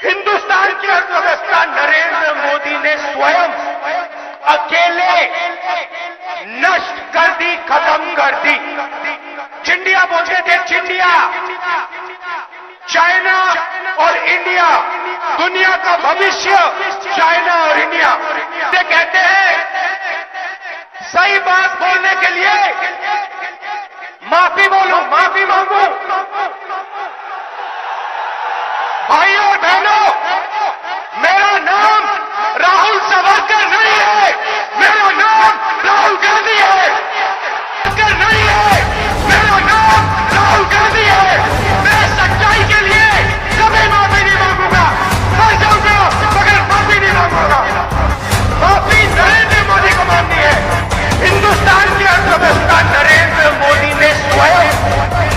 हिंदुस्तान की अर्थव्यवस्था नरेंद्र मोदी ने स्वयं अकेले नष्ट कर दी, खत्म कर दी। चिंडिया बोलते थे, चिंडिया। चाइना और इंडिया, दुनिया का भविष्य चाइना और इंडिया। से कहते हैं सही बात बोलने के लिए माफी बोलो, माफी मांगो। भाइयों और बहनों, मेरा नाम राहुल सावरकर नहीं है, मेरा नाम राहुल गांधी है। नहीं है, मेरा नाम राहुल गांधी है। मैं सच्चाई के लिए कभी माफी नहीं मांगूंगा, मर जाऊंगा मगर माफी नहीं मांगूंगा। माफी नरेंद्र मोदी को मांगनी है। हिंदुस्तान की अर्थव्यवस्था नरेंद्र मोदी ने स्वयं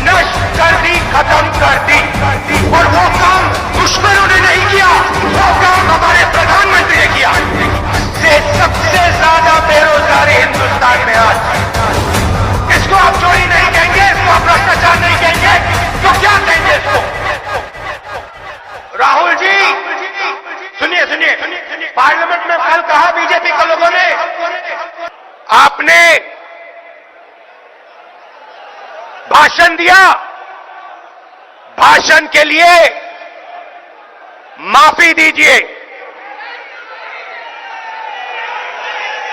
नष्ट कर दी, खत्म कर दी। और वो काम दुश्मनों ने नहीं किया, वो काम हमारे प्रधानमंत्री ने किया। से सबसे ज्यादा बेरोजगारी हिंदुस्तान में आज। इसको आप चोरी नहीं कहेंगे, इसको आप भ्रष्टाचार नहीं कहेंगे, तो क्या कहेंगे इसको? राहुल जी सुनिए, सुनिए, पार्लियामेंट में कल कहा बीजेपी के लोगों ने, आपने भाषण दिया, भाषण के लिए माफी दीजिए।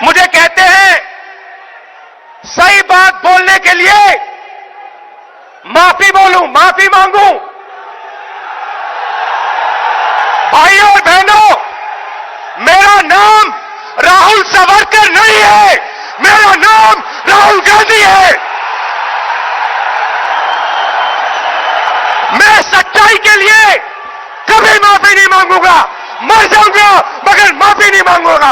मुझे कहते हैं सही बात बोलने के लिए माफी बोलूं, माफी मांगूं। भाइयों और बहनों, मेरा नाम राहुल सावरकर नहीं है, मेरा नाम राहुल गांधी है। मैं सच्चाई के लिए कभी माफी नहीं मांगूंगा, मर जाऊंगा मगर माफी नहीं मांगूंगा।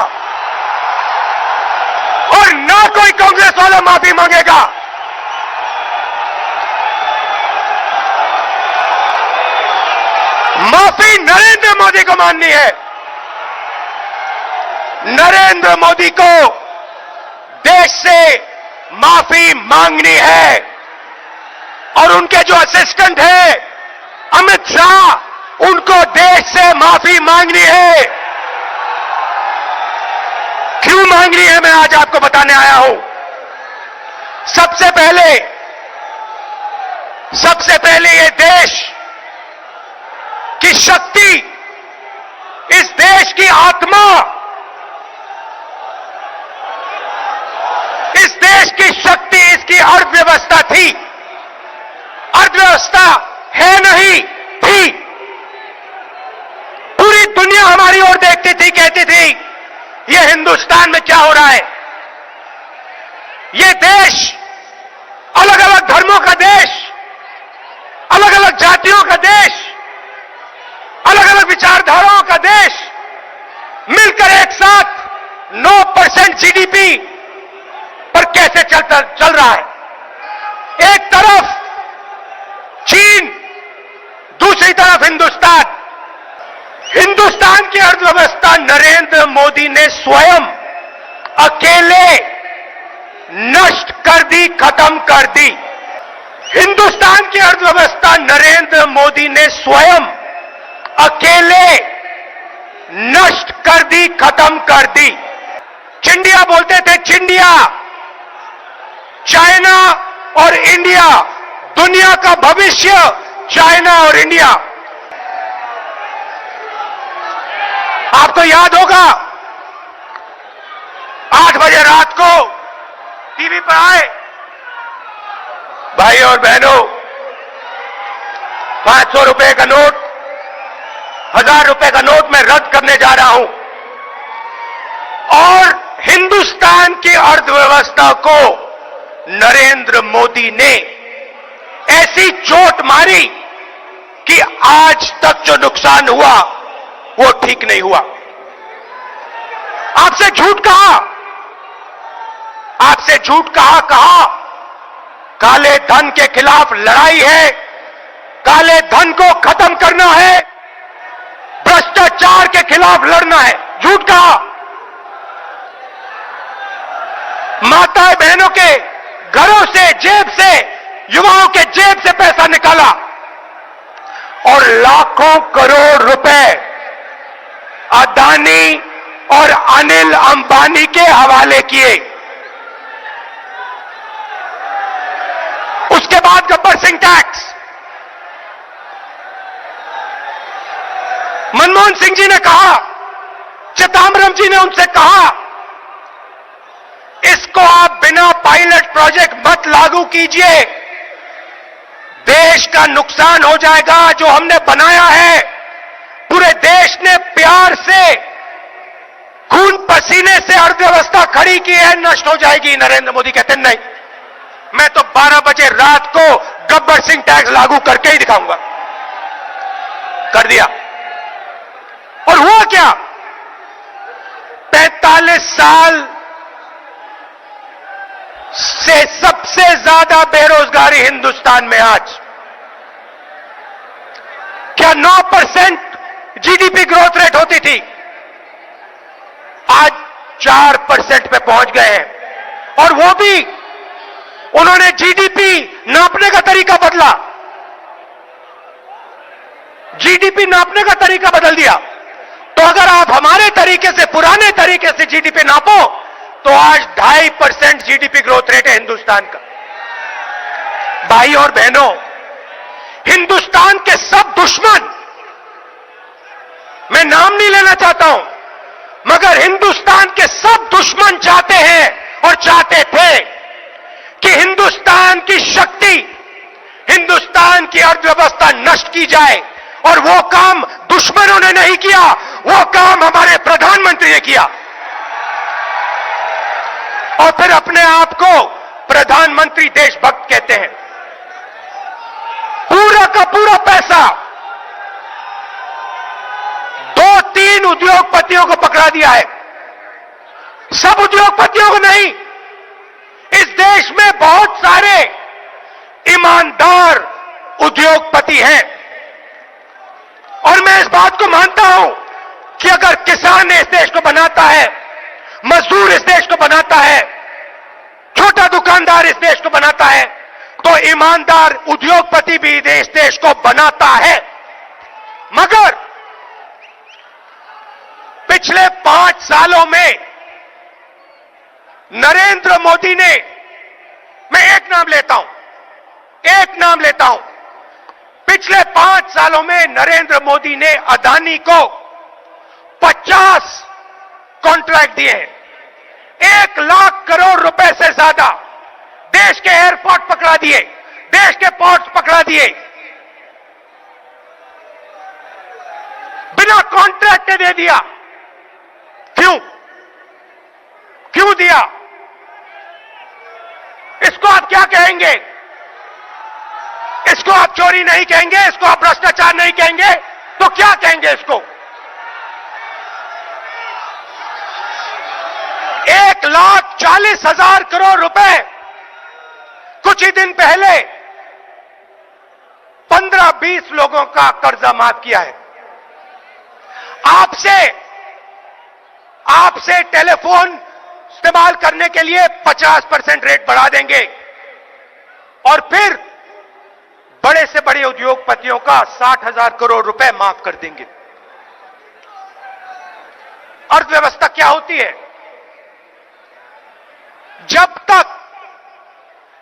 और ना कोई कांग्रेस वाला माफी मांगेगा। माफी नरेंद्र मोदी को माननी है। नरेंद्र मोदी को देश से माफी मांगनी है। और उनके जो असिस्टेंट है अमित शाह, उनको देश से माफी मांगनी है। क्यों मांगनी है, मैं आज आपको बताने आया हूं। सबसे पहले ये देश की शक्ति, इस देश की आत्मा, इस देश की शक्ति, इसकी अर्थव्यवस्था थी। अर्थव्यवस्था है नहीं थी। पूरी दुनिया हमारी ओर देखती थी, कहती थी ये हिंदुस्तान में क्या हो रहा है। ये देश अलग अलग धर्मों का देश, अलग अलग जातियों का देश, अलग अलग विचारधाराओं का देश मिलकर एक साथ 9% जीडीपी पर कैसे चल रहा है। एक तरफ चीन, दूसरी तरफ हिंदुस्तान। हिंदुस्तान की अर्थव्यवस्था नरेंद्र मोदी ने स्वयं अकेले नष्ट कर दी, खत्म कर दी। हिंदुस्तान की अर्थव्यवस्था नरेंद्र मोदी ने स्वयं अकेले नष्ट कर दी, खत्म कर दी। चिंडिया बोलते थे, चिंडिया। चाइना और इंडिया, दुनिया का भविष्य चाइना और इंडिया। आपको याद होगा 8 बजे रात को टीवी पर आए, भाई और बहनों, 500 रुपए का नोट, 1000 रुपए का नोट मैं रद्द करने जा रहा हूं। और हिंदुस्तान की अर्थव्यवस्था को नरेंद्र मोदी ने ऐसी चोट मारी कि आज तक जो नुकसान हुआ वो ठीक नहीं हुआ। आपसे झूठ कहा, आपसे झूठ कहा काले धन के खिलाफ लड़ाई है, काले धन को खत्म करना है, भ्रष्टाचार के खिलाफ लड़ना है। झूठ कहा। माताएं बहनों के घरों से, जेब से, युवाओं के जेब से पैसा निकाला और लाखों करोड़ रुपए अदानी और अनिल अंबानी के हवाले किए। उसके बाद गब्बर सिंह टैक्स, मनमोहन सिंह जी ने कहा, चिदंबरम जी ने उनसे कहा, इसको आप बिना पायलट प्रोजेक्ट मत लागू कीजिए, देश का नुकसान हो जाएगा। जो हमने बनाया है, पूरे देश ने प्यार से, खून पसीने से अर्थव्यवस्था खड़ी की है, नष्ट हो जाएगी। नरेंद्र मोदी कहते नहीं, मैं तो 12 बजे रात को गब्बर सिंह टैक्स लागू करके ही दिखाऊंगा। कर दिया। और हुआ क्या? 45 साल से सबसे ज्यादा बेरोजगारी हिंदुस्तान में आज। क्या 9% जीडीपी ग्रोथ रेट होती थी? आज 4% पे पहुंच गए हैं। और वो भी उन्होंने जीडीपी नापने का तरीका बदला, जीडीपी नापने का तरीका बदल दिया। तो अगर आप हमारे तरीके से, पुराने तरीके से जीडीपी नापो, तो आज 2.5% जीडीपी ग्रोथ रेट है हिंदुस्तान का। भाई और बहनों, हिंदुस्तान के सब दुश्मन, मैं नाम नहीं लेना चाहता हूं, मगर हिंदुस्तान के सब दुश्मन चाहते हैं और चाहते थे कि हिंदुस्तान की शक्ति, हिंदुस्तान की अर्थव्यवस्था नष्ट की जाए। और वो काम दुश्मनों ने नहीं किया, वो काम हमारे प्रधानमंत्री ने किया। और फिर अपने आप को प्रधानमंत्री देशभक्त कहते हैं। पूरा का पूरा पैसा 2-3 उद्योगपतियों को पकड़ा दिया है। सब उद्योगपतियों को नहीं, इस देश में बहुत सारे ईमानदार उद्योगपति हैं। और मैं इस बात को मानता हूं कि अगर किसान इस देश को बनाता है, मजदूर इस देश को बनाता है, छोटा दुकानदार इस देश को बनाता है, तो ईमानदार उद्योगपति भी इस देश को बनाता है। मगर पिछले 5 सालों में नरेंद्र मोदी ने, मैं एक नाम लेता हूं, पिछले 5 सालों में नरेंद्र मोदी ने अदानी को 50 कॉन्ट्रैक्ट दिए हैं। 1 लाख करोड़ रुपए से ज्यादा देश के एयरपोर्ट पकड़ा दिए, देश के पोर्ट्स पकड़ा दिए, बिना कॉन्ट्रैक्ट दे दिया। क्यों दिया? इसको आप क्या कहेंगे? इसको आप चोरी नहीं कहेंगे, इसको आप भ्रष्टाचार नहीं कहेंगे, तो क्या कहेंगे इसको? 1,40,000 करोड़ रुपए कुछ ही दिन पहले 15-20 लोगों का कर्जा माफ किया है। आपसे टेलीफोन इस्तेमाल करने के लिए 50% रेट बढ़ा देंगे और फिर बड़े से बड़े उद्योगपतियों का 60,000 करोड़ रुपए माफ कर देंगे। अर्थव्यवस्था क्या होती है? जब तक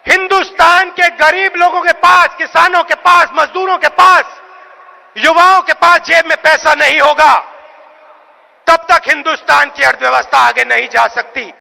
हिंदुस्तान के गरीब लोगों के पास, किसानों के पास, मजदूरों के पास, युवाओं के पास जेब में पैसा नहीं होगा, तब तक हिंदुस्तान की अर्थव्यवस्था आगे नहीं जा सकती।